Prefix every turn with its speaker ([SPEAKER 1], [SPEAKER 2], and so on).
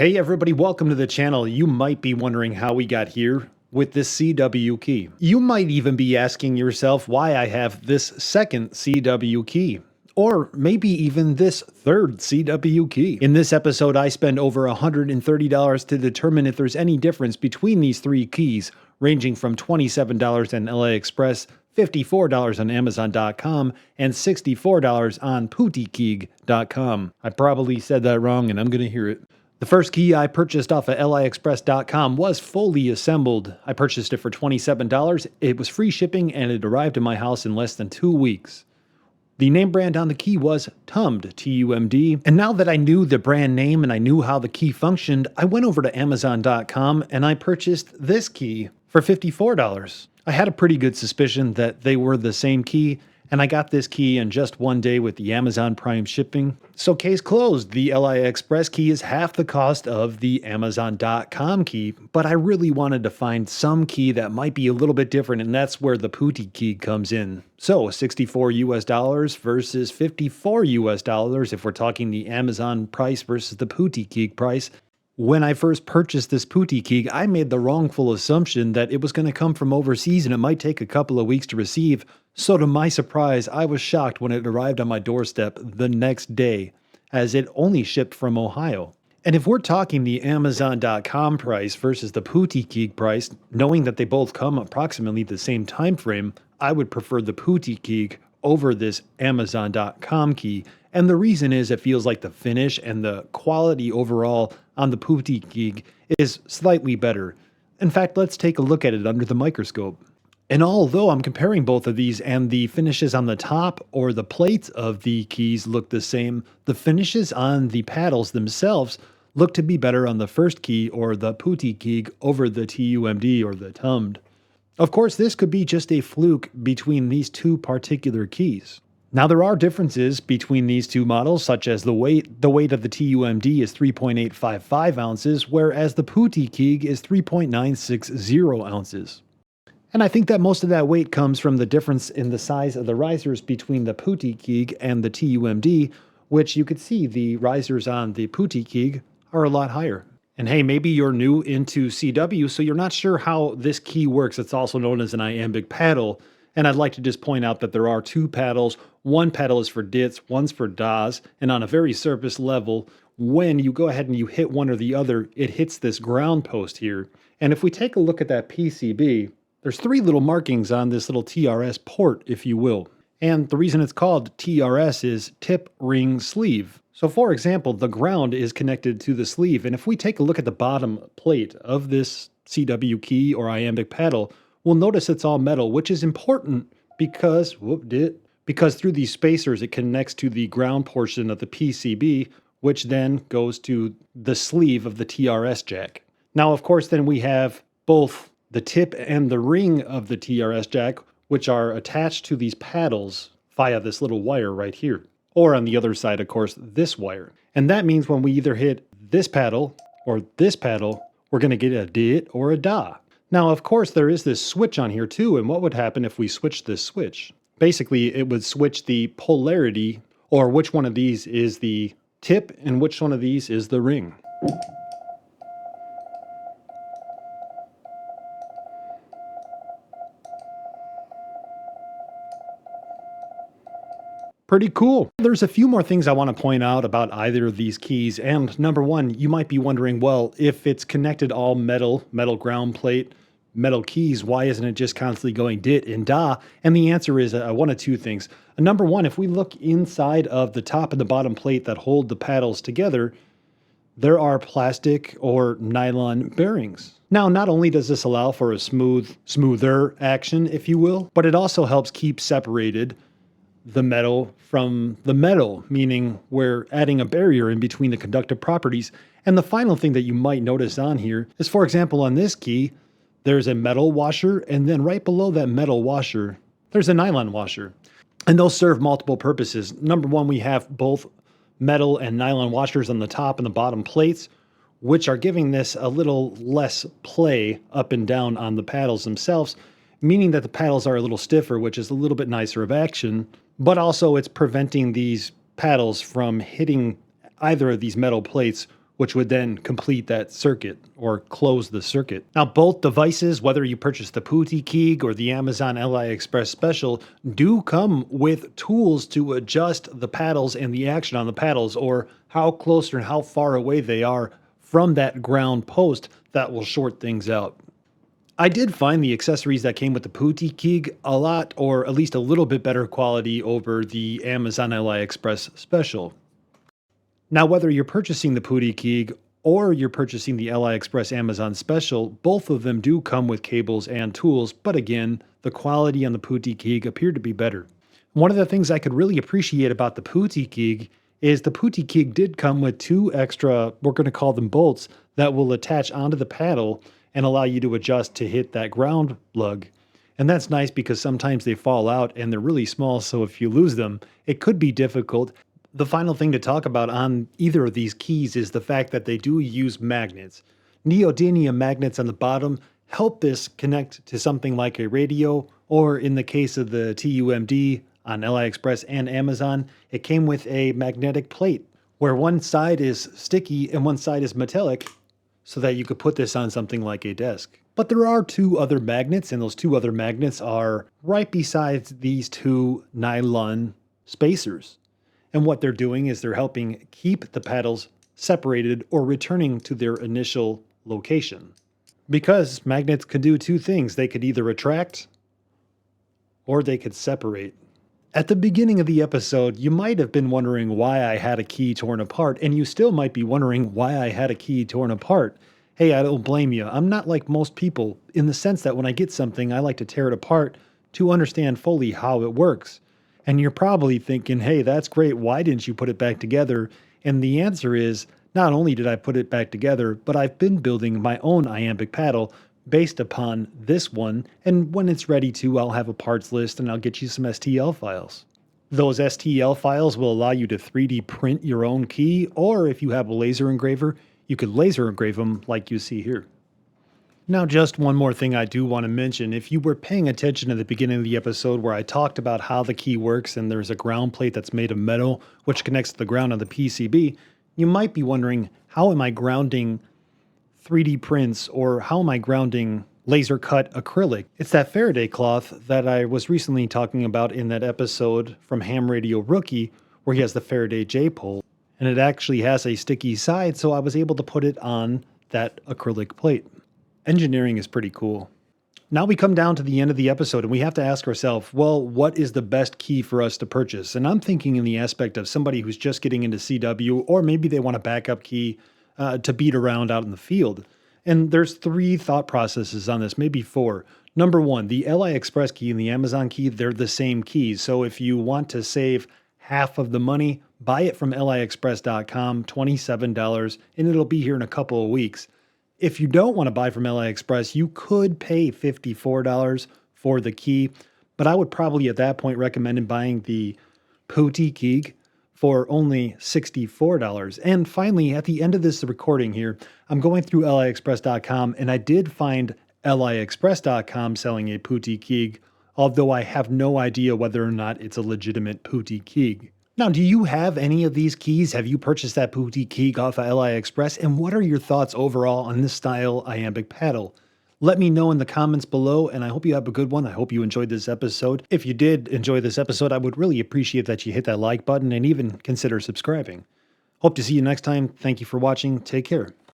[SPEAKER 1] Hey everybody, welcome to the channel. You might be wondering how we got here with this CW key. You might even be asking yourself why I have this second CW key, or maybe even this third CW key. In this episode, I spend over $130 to determine if there's any difference between these three keys, ranging from $27 on AliExpress, $54 on Amazon.com, and $64 on Putikeeg.com. I probably said that wrong and I'm gonna hear it. The first key I purchased off of AliExpress.com was fully assembled. I purchased it for $27. It was free shipping and it arrived in my house in less than 2 weeks. The name brand on the key was TUMD, T-U-M-D. And now that I knew the brand name and I knew how the key functioned, I went over to Amazon.com and I purchased this key for $54. I had a pretty good suspicion that they were the same key, and I got this key in just 1 day with the Amazon Prime shipping. So case closed, the AliExpress key is half the cost of the Amazon.com key, but I really wanted to find some key that might be a little bit different, and that's where the Putikeeg comes in. So $64 US versus $54 US if we're talking the Amazon price versus the Putikeeg price. When I first purchased this Putikeeg, I made the wrongful assumption that it was going to come from overseas and it might take a couple of weeks to receive. So to my surprise, I was shocked when it arrived on my doorstep the next day, as it only shipped from Ohio. And if we're talking the Amazon.com price versus the Putikeeg price, knowing that they both come approximately the same time frame, I would prefer the Putikeeg over this Amazon.com key. And the reason is it feels like the finish and the quality overall on the Putikeeg is slightly better. In fact, let's take a look at it under the microscope. And although I'm comparing both of these and the finishes on the top or the plates of the keys look the same, the finishes on the paddles themselves look to be better on the first key or the Putikeeg over the TUMD or the TUMD. Of course, this could be just a fluke between these two particular keys. Now, there are differences between these two models, such as the weight. The weight of the TUMD is 3.855 ounces, whereas the Putikeeg is 3.960 ounces. And I think that most of that weight comes from the difference in the size of the risers between the Putikeeg and the TUMD, which you could see the risers on the Putikeeg are a lot higher. And hey, maybe you're new into CW, so you're not sure how this key works. It's also known as an iambic paddle. And I'd like to just point out that there are two paddles. One paddle is for dits, one's for das, and on a very surface level, when you go ahead and you hit one or the other, it hits this ground post here. And if we take a look at that PCB, there's 3 little markings on this little TRS port, if you will. And the reason it's called TRS is tip, ring, sleeve. So for example, the ground is connected to the sleeve. And if we take a look at the bottom plate of this CW key or iambic paddle, we'll notice it's all metal, which is important because through these spacers, it connects to the ground portion of the PCB, which then goes to the sleeve of the TRS jack. Now, of course, then we have both the tip and the ring of the TRS jack, which are attached to these paddles via this little wire right here. Or on the other side, of course, this wire. And that means when we either hit this paddle or this paddle, we're going to get a dit or a da. Now, of course, there is this switch on here too, and what would happen if we switched this switch? Basically, it would switch the polarity, or which one of these is the tip and which one of these is the ring. Pretty cool. There's a few more things I want to point out about either of these keys, and number one, you might be wondering, well, if it's connected all metal ground plate, metal keys, why isn't it just constantly going dit and da? And the answer is one of two things. Number one, if we look inside of the top and the bottom plate that hold the paddles together, there are plastic or nylon bearings. Now, not only does this allow for a smoother action, if you will, but it also helps keep separated the metal from the metal, meaning we're adding a barrier in between the conductive properties. And the final thing that you might notice on here is, for example, on this key, there's a metal washer, and then right below that metal washer, there's a nylon washer. And those serve multiple purposes. Number one, we have both metal and nylon washers on the top and the bottom plates, which are giving this a little less play up and down on the paddles themselves, meaning that the paddles are a little stiffer, which is a little bit nicer of action, but also it's preventing these paddles from hitting either of these metal plates which would then complete that circuit or close the circuit. Now, both devices, whether you purchase the Putikeeg or the Amazon AliExpress Special, do come with tools to adjust the paddles and the action on the paddles, or how close or how far away they are from that ground post that will short things out. I did find the accessories that came with the Putikeeg a lot, or at least a little bit better quality over the Amazon AliExpress Special. Now, whether you're purchasing the Putikeeg or you're purchasing the AliExpress Amazon Special, both of them do come with cables and tools, but again, the quality on the Putikeeg appeared to be better. One of the things I could really appreciate about the Putikeeg is the Putikeeg did come with 2 extra, we're going to call them bolts, that will attach onto the paddle and allow you to adjust to hit that ground lug. And that's nice because sometimes they fall out and they're really small, so if you lose them, it could be difficult. The final thing to talk about on either of these keys is the fact that they do use magnets. Neodymium magnets on the bottom help this connect to something like a radio, or in the case of the TUMD on AliExpress and Amazon, it came with a magnetic plate where one side is sticky and one side is metallic so that you could put this on something like a desk. But there are 2 other magnets, and those 2 other magnets are right besides these 2 nylon spacers. And what they're doing is they're helping keep the paddles separated or returning to their initial location. Because magnets could do 2 things. They could either attract or they could separate. At the beginning of the episode, you might have been wondering why I had a key torn apart, and you still might be wondering why I had a key torn apart. Hey, I don't blame you. I'm not like most people in the sense that when I get something, I like to tear it apart to understand fully how it works. And you're probably thinking, hey, that's great. Why didn't you put it back together? And the answer is, not only did I put it back together, but I've been building my own iambic paddle based upon this one. And when it's ready to, I'll have a parts list and I'll get you some STL files. Those STL files will allow you to 3D print your own key, or if you have a laser engraver, you could laser engrave them like you see here. Now, just one more thing I do want to mention. If you were paying attention at the beginning of the episode where I talked about how the key works and there's a ground plate that's made of metal which connects to the ground on the PCB, you might be wondering, how am I grounding 3D prints, or how am I grounding laser cut acrylic? It's that Faraday cloth that I was recently talking about in that episode from Ham Radio Rookie where he has the Faraday J-pole, and it actually has a sticky side, so I was able to put it on that acrylic plate. Engineering is pretty cool. Now we come down to the end of the episode and we have to ask ourselves, well, what is the best key for us to purchase? And I'm thinking in the aspect of somebody who's just getting into CW, or maybe they want a backup key to beat around out in the field. And there's 3 thought processes on this, maybe 4. Number 1, the AliExpress key and the Amazon key, they're the same keys. So if you want to save half of the money, buy it from AliExpress.com, $27, and it'll be here in a couple of weeks. If you don't want to buy from AliExpress, you could pay $54 for the key, but I would probably at that point recommend buying the Putikeeg for only $64. And finally, at the end of this recording here, I'm going through AliExpress.com and I did find AliExpress.com selling a Putikeeg, although I have no idea whether or not it's a legitimate Putikeeg. Now, do you have any of these keys? Have you purchased that Putikeeg off of AliExpress? And what are your thoughts overall on this style iambic paddle? Let me know in the comments below, and I hope you have a good one. I hope you enjoyed this episode. If you did enjoy this episode, I would really appreciate that you hit that like button and even consider subscribing. Hope to see you next time. Thank you for watching. Take care.